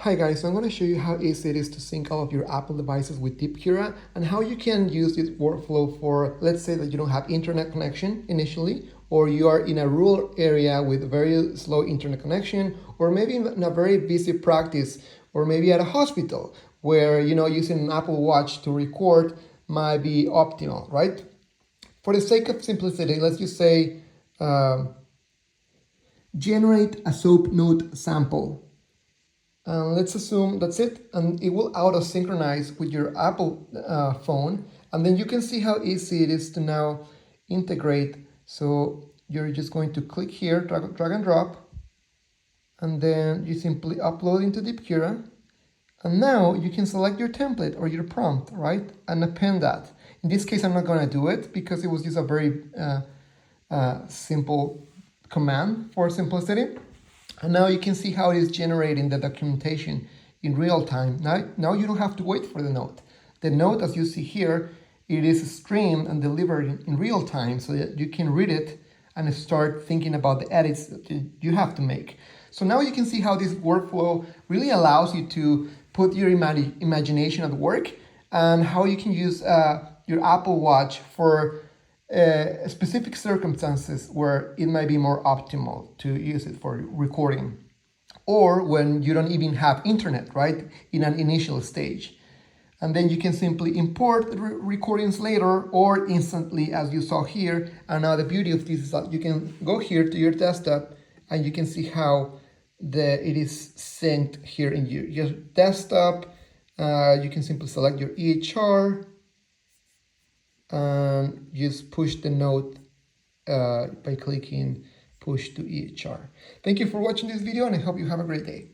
Hi guys, so I'm going to show you how easy it is to sync all of your Apple devices with DeepCura and how you can use this workflow for, let's say that you don't have internet connection initially, or you are in a rural area with very slow internet connection, or maybe in a very busy practice, or maybe at a hospital where, using an Apple Watch to record might be optimal, right? For the sake of simplicity, let's just say, generate a soap note sample. Let's assume that's it, and it will auto-synchronize with your Apple phone, and then you can see how easy it is to now integrate. So you're just going to click here, drag and drop, and then you simply upload into DeepCura, and now you can select your template or your prompt, right, and append that. In this case, I'm not going to do it because it was just a very simple command for simplicity. And now you can see how it is generating the documentation in real time. Now you don't have to wait for the note. The note, as you see here, it is streamed and delivered in real time so that you can read it and start thinking about the edits that you have to make. So now you can see how this workflow really allows you to put your imagination at work and how you can use your Apple Watch for specific circumstances where it might be more optimal to use it for recording, or when you don't even have internet, right, in an initial stage. And then you can simply import the recordings later or instantly, as you saw here. And now the beauty of this is that you can go here to your desktop and you can see how it is synced here in your desktop. You can simply select your EHR and just push the note by clicking push to EHR. Thank you for watching this video and I hope you have a great day.